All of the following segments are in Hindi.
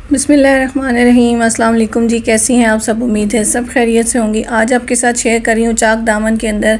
बिस्मिल्लाहिर्रहमानिर्रहीम। अस्सलाम वालेकुम जी, कैसी हैं आप सब? उम्मीद है सब खैरियत से होंगी। आज आपके साथ शेयर कर रही हूँ चाक दामन के अंदर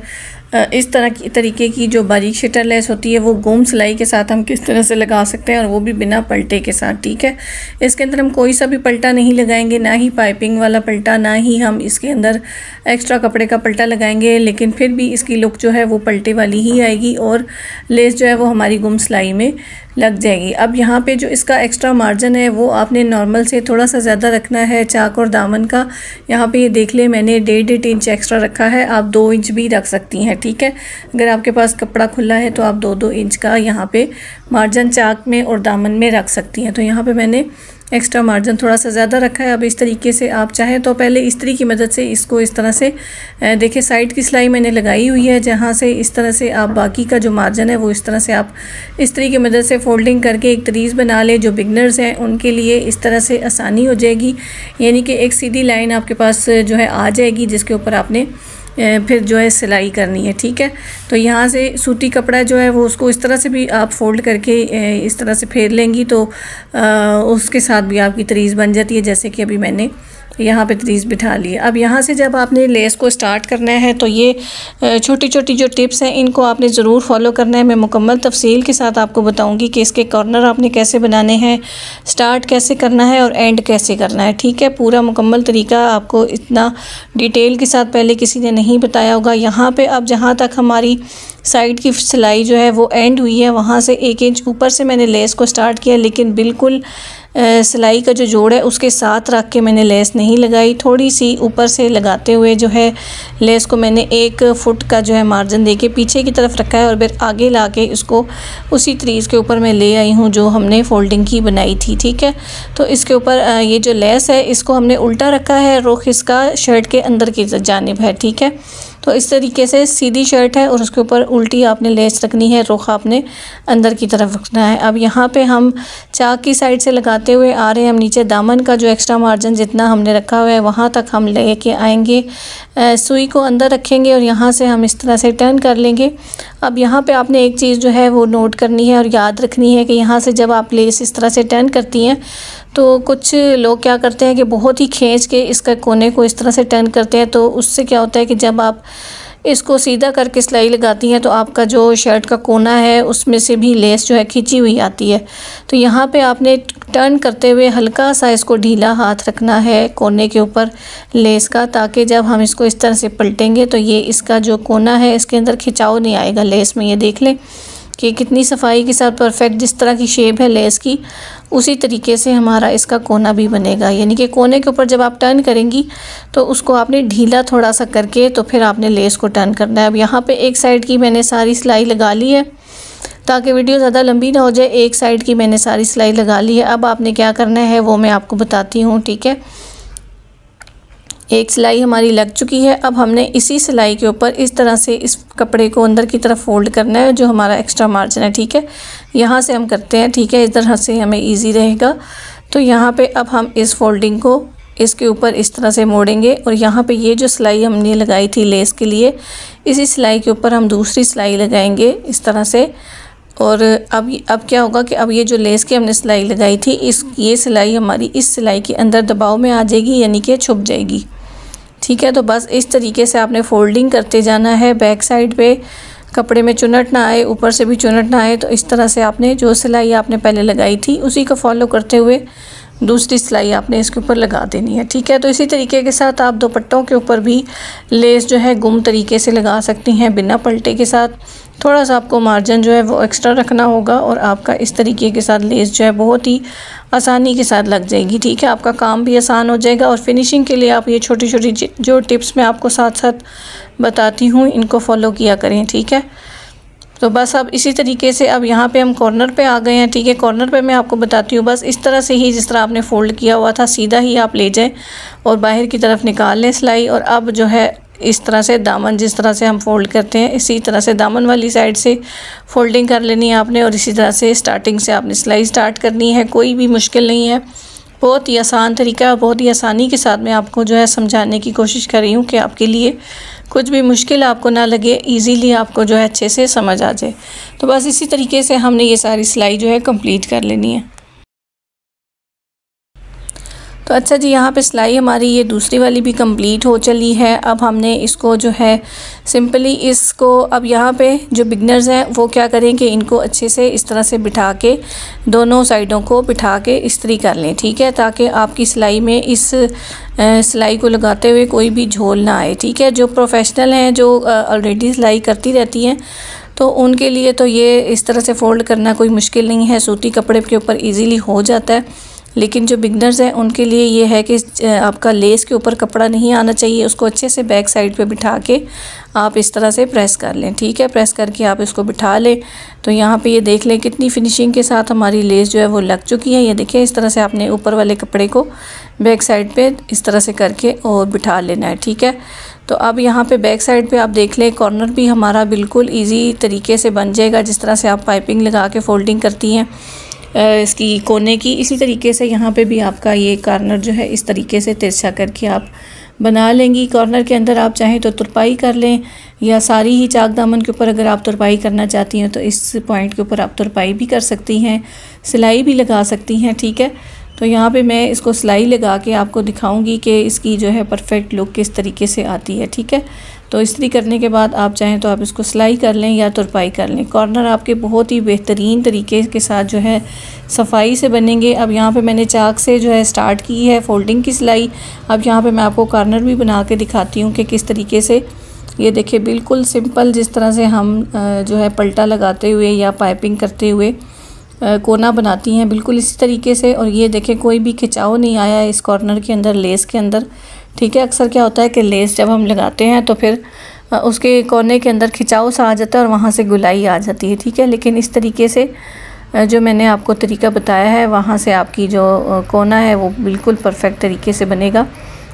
इस तरीके की जो बारीक शटर लेस होती है वो गुम सिलाई के साथ हम किस तरह से लगा सकते हैं, और वो भी बिना पलटे के साथ। ठीक है, इसके अंदर हम कोई सा भी पलटा नहीं लगाएंगे, ना ही पाइपिंग वाला पलटा, ना ही हम इसके अंदर एक्स्ट्रा कपड़े का पलटा लगाएंगे, लेकिन फिर भी इसकी लुक जो है वो पलटे वाली ही आएगी और लेस जो है वो हमारी गुम सिलाई में लग जाएगी। अब यहाँ पे जो इसका एक्स्ट्रा मार्जिन है वो आपने नॉर्मल से थोड़ा सा ज़्यादा रखना है चाक और दामन का। यहाँ पे ये देख ले, मैंने 1.5 इंच एक्स्ट्रा रखा है, आप 2 इंच भी रख सकती हैं। ठीक है, अगर आपके पास कपड़ा खुला है तो आप 2-2 इंच का यहाँ पे मार्जिन चाक में और दामन में रख सकती हैं। तो यहाँ पे मैंने एक्स्ट्रा मार्जिन थोड़ा सा ज़्यादा रखा है। अब इस तरीके से आप चाहें तो पहले इस्त्री की मदद से इसको इस तरह से देखिए, साइड की सिलाई मैंने लगाई हुई है, जहाँ से इस तरह से आप बाकी का जो मार्जिन है वो इस तरह से आप इस्त्री की मदद से फोल्डिंग करके एक तरीज़ बना लें। जो बिगनर्स हैं उनके लिए इस तरह से आसानी हो जाएगी, यानी कि एक सीधी लाइन आपके पास जो है आ जाएगी, जिसके ऊपर आपने फिर जो है सिलाई करनी है। ठीक है, तो यहाँ से सूती कपड़ा जो है वो उसको इस तरह से भी आप फोल्ड करके इस तरह से फेर लेंगी तो उसके साथ भी आपकी तरीज़ बन जाती है, जैसे कि अभी मैंने यहाँ पे तरीज़ बिठा ली है। अब यहाँ से जब आपने लेस को स्टार्ट करना है तो ये छोटी छोटी जो टिप्स हैं इनको आपने ज़रूर फॉलो करना है। मैं मुकम्मल तफसील के साथ आपको बताऊँगी कि इसके कॉर्नर आपने कैसे बनाने हैं, स्टार्ट कैसे करना है और एंड कैसे करना है। ठीक है, पूरा मुकम्मल तरीका आपको इतना डिटेल के साथ पहले किसी ने नहीं बताया होगा। यहाँ पे अब जहाँ तक हमारी साइड की सिलाई जो है वो एंड हुई है, वहाँ से 1 इंच ऊपर से मैंने लेस को स्टार्ट किया, लेकिन बिल्कुल सिलाई का जो जोड़ है उसके साथ रख के मैंने लेस नहीं लगाई। थोड़ी सी ऊपर से लगाते हुए जो है लेस को मैंने 1 फुट का जो है मार्जिन देके पीछे की तरफ रखा है और फिर आगे ला के इसको उसी तरीज़ के ऊपर मैं ले आई हूँ जो हमने फोल्डिंग की बनाई थी। ठीक है, तो इसके ऊपर ये जो लेस है इसको हमने उल्टा रखा है, रुख इसका शर्ट के अंदर की जानिब है। ठीक है, तो इस तरीके से सीधी शर्ट है और उसके ऊपर उल्टी आपने लेस रखनी है, रुख आपने अंदर की तरफ रखना है। अब यहाँ पे हम चाक की साइड से लगाते हुए आ रहे हैं, हम नीचे दामन का जो एक्स्ट्रा मार्जिन जितना हमने रखा हुआ है वहाँ तक हम लेके आएंगे, सुई को अंदर रखेंगे और यहाँ से हम इस तरह से टर्न कर लेंगे। अब यहाँ पे आपने एक चीज़ जो है वो नोट करनी है और याद रखनी है कि यहाँ से जब आप लेस इस तरह से टर्न करती हैं तो कुछ लोग क्या करते हैं कि बहुत ही खींच के इसका कोने को इस तरह से टर्न करते हैं, तो उससे क्या होता है कि जब आप इसको सीधा करके सिलाई लगाती हैं तो आपका जो शर्ट का कोना है उसमें से भी लेस जो है खींची हुई आती है। तो यहाँ पे आपने टर्न करते हुए हल्का सा इसको ढीला हाथ रखना है कोने के ऊपर लेस का, ताकि जब हम इसको इस तरह से पलटेंगे तो ये इसका जो कोना है इसके अंदर खिंचाव नहीं आएगा लेस में। ये देख लें कि कितनी सफाई के साथ परफेक्ट जिस तरह की शेप है लेस की उसी तरीके से हमारा इसका कोना भी बनेगा, यानी कि कोने के ऊपर जब आप टर्न करेंगी तो उसको आपने ढीला थोड़ा सा करके तो फिर आपने लेस को टर्न करना है। अब यहाँ पे एक साइड की मैंने सारी सिलाई लगा ली है ताकि वीडियो ज़्यादा लंबी ना हो जाए। एक साइड की मैंने सारी सिलाई लगा ली है। अब आपने क्या करना है वो मैं आपको बताती हूँ। ठीक है, एक सिलाई हमारी लग चुकी है। अब हमने इसी सिलाई के ऊपर इस तरह से इस कपड़े को अंदर की तरफ फोल्ड करना है जो हमारा एक्स्ट्रा मार्जिन है। ठीक है, यहाँ से हम करते हैं। ठीक है, इस तरह से हमें इजी रहेगा। तो यहाँ पे अब हम इस फोल्डिंग को इसके ऊपर इस तरह से मोड़ेंगे और यहाँ पे ये जो सिलाई हमने लगाई थी लेस के लिए, इसी सिलाई के ऊपर हम दूसरी सिलाई लगाएंगे इस तरह से। और अब क्या होगा कि अब ये जो लेस की हमने सिलाई लगाई थी ये सिलाई हमारी इस सिलाई के अंदर दबाव में आ जाएगी, यानी कि छुप जाएगी। ठीक है, तो बस इस तरीके से आपने फोल्डिंग करते जाना है। बैक साइड पे कपड़े में चुनट ना आए, ऊपर से भी चुनट ना आए, तो इस तरह से आपने जो सिलाई आपने पहले लगाई थी उसी को फॉलो करते हुए दूसरी सिलाई आपने इसके ऊपर लगा देनी है। ठीक है, तो इसी तरीके के साथ आप दुपट्टों के ऊपर भी लेस जो है गुम तरीके से लगा सकती हैं बिना पलटे के साथ। थोड़ा सा आपको मार्जिन जो है वो एक्स्ट्रा रखना होगा और आपका इस तरीके के साथ लेस जो है बहुत ही आसानी के साथ लग जाएगी। ठीक है, आपका काम भी आसान हो जाएगा और फिनिशिंग के लिए आप ये छोटी छोटी जो टिप्स मैं आपको साथ साथ बताती हूँ इनको फॉलो किया करें। ठीक है, तो बस अब इसी तरीके से अब यहाँ पे हम कॉर्नर पे आ गए हैं। ठीक है, कॉर्नर पे मैं आपको बताती हूँ, बस इस तरह से ही जिस तरह आपने फ़ोल्ड किया हुआ था सीधा ही आप ले जाएं और बाहर की तरफ निकाल लें सिलाई। और अब जो है इस तरह से दामन जिस तरह से हम फोल्ड करते हैं इसी तरह से दामन वाली साइड से फोल्डिंग कर लेनी है आपने और इसी तरह से स्टार्टिंग से आपने सिलाई स्टार्ट करनी है। कोई भी मुश्किल नहीं है, बहुत ही आसान तरीका है और बहुत ही आसानी के साथ मैं आपको जो है समझाने की कोशिश कर रही हूँ कि आपके लिए कुछ भी मुश्किल आपको ना लगे, इजीली आपको जो है अच्छे से समझ आ जाए। तो बस इसी तरीके से हमने ये सारी सिलाई जो है कंप्लीट कर लेनी है। तो अच्छा जी, यहाँ पे सिलाई हमारी ये दूसरी वाली भी कंप्लीट हो चली है। अब हमने इसको जो है सिंपली इसको अब यहाँ पे जो बिगनर्स हैं वो क्या करें कि इनको अच्छे से इस तरह से बिठा के दोनों साइडों को बिठा के इस्त्री कर लें, ठीक है, ताकि आपकी सिलाई में इस सिलाई को लगाते हुए कोई भी झोल ना आए, ठीक है। जो प्रोफेशनल हैं, जो ऑलरेडी सिलाई करती रहती हैं, तो उनके लिए तो ये इस तरह से फ़ोल्ड करना कोई मुश्किल नहीं है, सूती कपड़े के ऊपर ईज़िली हो जाता है। लेकिन जो बिगनर्स हैं उनके लिए ये है कि आपका लेस के ऊपर कपड़ा नहीं आना चाहिए, उसको अच्छे से बैक साइड पे बिठा के आप इस तरह से प्रेस कर लें, ठीक है। प्रेस करके आप इसको बिठा लें। तो यहाँ पे ये देख लें कितनी फिनिशिंग के साथ हमारी लेस जो है वो लग चुकी है। ये देखिए इस तरह से आपने ऊपर वाले कपड़े को बैक साइड पे इस तरह से करके और बिठा लेना है, ठीक है। तो अब यहाँ पे बैक साइड पे आप देख लें कॉर्नर भी हमारा बिल्कुल ईजी तरीके से बन जाएगा। जिस तरह से आप पाइपिंग लगा के फ़ोल्डिंग करती हैं इसकी कोने की, इसी तरीके से यहाँ पे भी आपका ये कॉर्नर जो है इस तरीके से तिरछा करके आप बना लेंगी। कॉर्नर के अंदर आप चाहें तो तुरपाई कर लें, या सारी ही चाक दामन के ऊपर अगर आप तुरपाई करना चाहती हैं तो इस पॉइंट के ऊपर आप तुरपाई भी कर सकती हैं, सिलाई भी लगा सकती हैं, ठीक है। तो यहाँ पे मैं इसको सिलाई लगा के आपको दिखाऊंगी कि इसकी जो है परफेक्ट लुक किस तरीके से आती है, ठीक है। तो इस्त्री करने के बाद आप चाहें तो आप इसको सिलाई कर लें या तुरपाई कर लें। कॉर्नर आपके बहुत ही बेहतरीन तरीके के साथ जो है सफाई से बनेंगे। अब यहाँ पे मैंने चाक से जो है स्टार्ट की है फ़ोल्डिंग की सिलाई। अब यहाँ पे मैं आपको कॉर्नर भी बना के दिखाती हूँ कि किस तरीके से, ये देखिए बिल्कुल सिंपल जिस तरह से हम जो है पलटा लगाते हुए या पाइपिंग करते हुए कोना बनाती हैं, बिल्कुल इसी तरीके से। और ये देखें कोई भी खिंचाव नहीं आया है इस कॉर्नर के अंदर, लेस के अंदर, ठीक है। अक्सर क्या होता है कि लेस जब हम लगाते हैं तो फिर उसके कोने के अंदर खिंचाव सा आ जाता है और वहाँ से गुलाई आ जाती है, ठीक है। लेकिन इस तरीके से जो मैंने आपको तरीका बताया है वहाँ से आपकी जो कोना है वो बिल्कुल परफेक्ट तरीके से बनेगा।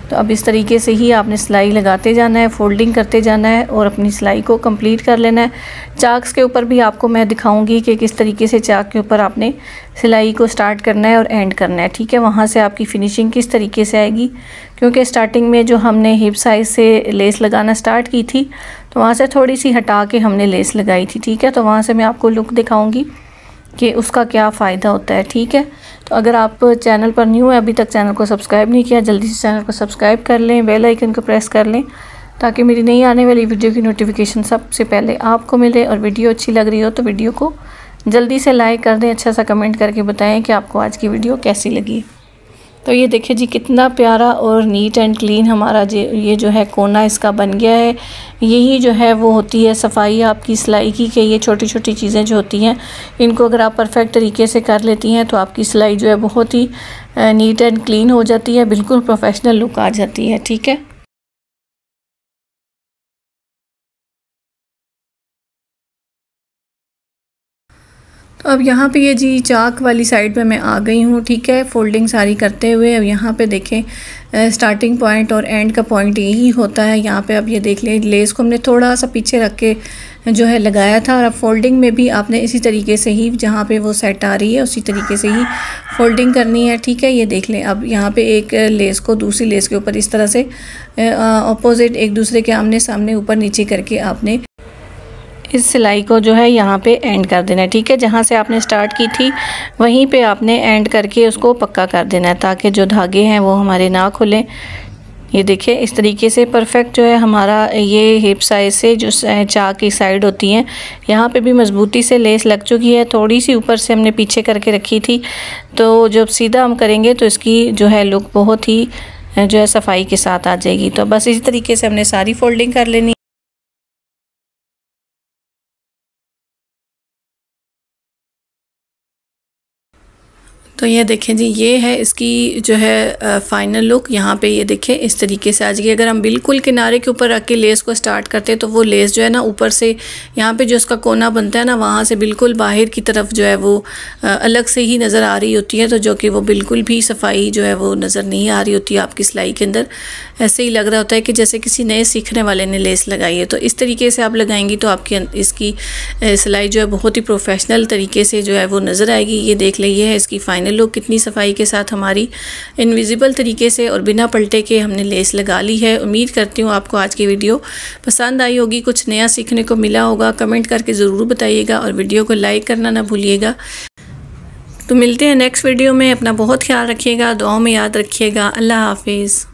तो अब इस तरीके से ही आपने सिलाई लगाते जाना है, फ़ोल्डिंग करते जाना है और अपनी सिलाई को कंप्लीट कर लेना है। चाक्स के ऊपर भी आपको मैं दिखाऊंगी कि किस तरीके से चाक के ऊपर आपने सिलाई को स्टार्ट करना है और एंड करना है, ठीक है। वहाँ से आपकी फ़िनिशिंग किस तरीके से आएगी, क्योंकि स्टार्टिंग में जो हमने हिप साइज़ से लेस लगाना स्टार्ट की थी तो वहाँ से थोड़ी सी हटा के हमने लेस लगाई थी, ठीक है। तो वहाँ से मैं आपको लुक दिखाऊँगी कि उसका क्या फ़ायदा होता है, ठीक है। तो अगर आप चैनल पर न्यू है, अभी तक चैनल को सब्सक्राइब नहीं किया, जल्दी से चैनल को सब्सक्राइब कर लें, बेल आइकन को प्रेस कर लें ताकि मेरी नई आने वाली वीडियो की नोटिफिकेशन सबसे पहले आपको मिले। और वीडियो अच्छी लग रही हो तो वीडियो को जल्दी से लाइक कर दें, अच्छा सा कमेंट करके बताएं कि आपको आज की वीडियो कैसी लगी। तो ये देखिए जी कितना प्यारा और नीट एंड क्लीन हमारा ये जो है कोना इसका बन गया है। यही जो है वो होती है सफाई आपकी सिलाई की, कि ये छोटी छोटी चीज़ें जो होती हैं इनको अगर आप परफेक्ट तरीके से कर लेती हैं तो आपकी सिलाई जो है बहुत ही नीट एंड क्लीन हो जाती है, बिल्कुल प्रोफेशनल लुक आ जाती है, ठीक है। तो अब यहाँ पे ये जी चाक वाली साइड पे मैं आ गई हूँ, ठीक है, फ़ोल्डिंग सारी करते हुए। अब यहाँ पे देखें स्टार्टिंग पॉइंट और एंड का पॉइंट यही होता है। यहाँ पे अब ये देख लें लेस को हमने थोड़ा सा पीछे रख के जो है लगाया था, और अब फ़ोल्डिंग में भी आपने इसी तरीके से ही जहाँ पे वो सेट आ रही है उसी तरीके से ही फ़ोल्डिंग करनी है, ठीक है। ये देख लें अब यहाँ पे एक लेस को दूसरी लेस के ऊपर इस तरह से अपोजिट एक दूसरे के आमने सामने ऊपर नीचे करके आपने इस सिलाई को जो है यहाँ पे एंड कर देना है, ठीक है। जहाँ से आपने स्टार्ट की थी वहीं पे आपने एंड करके उसको पक्का कर देना है ताकि जो धागे हैं वो हमारे ना खुलें। ये देखिए इस तरीके से परफेक्ट जो है हमारा ये हिप साइज से जो चाक की साइड होती हैं यहाँ पे भी मजबूती से लेस लग चुकी है। थोड़ी सी ऊपर से हमने पीछे करके रखी थी, तो जब सीधा हम करेंगे तो इसकी जो है लुक बहुत ही जो है सफाई के साथ आ जाएगी। तो बस इसी तरीके से हमने सारी फोल्डिंग कर लेनी। तो ये देखें जी ये है इसकी जो है फाइनल लुक। यहाँ पे ये देखें इस तरीके से आ जाएगी। अगर हम बिल्कुल किनारे के ऊपर रख के लेस को स्टार्ट करते हैं तो वो लेस जो है ना ऊपर से यहाँ पे जो उसका कोना बनता है ना वहाँ से बिल्कुल बाहर की तरफ जो है वो अलग से ही नज़र आ रही होती है, तो जो कि वो बिल्कुल भी सफाई जो है वो नज़र नहीं आ रही होती है आपकी सिलाई के अंदर। ऐसे ही लग रहा होता है कि जैसे किसी नए सीखने वाले ने लेस लगाई है। तो इस तरीके से आप लगाएंगी तो आपकी इसकी सिलाई जो है बहुत ही प्रोफेशनल तरीके से जो है वो नज़र आएगी। ये देख लें ये है इसकी फाइनल लुक, कितनी सफाई के साथ हमारी इनविजिबल तरीके से और बिना पलटे के हमने लेस लगा ली है। उम्मीद करती हूँ आपको आज की वीडियो पसंद आई होगी, कुछ नया सीखने को मिला होगा। कमेंट करके ज़रूर बताइएगा और वीडियो को लाइक करना ना भूलिएगा। तो मिलते हैं नेक्स्ट वीडियो में। अपना बहुत ख्याल रखिएगा, दुआओं में याद रखिएगा। अल्लाह हाफिज़।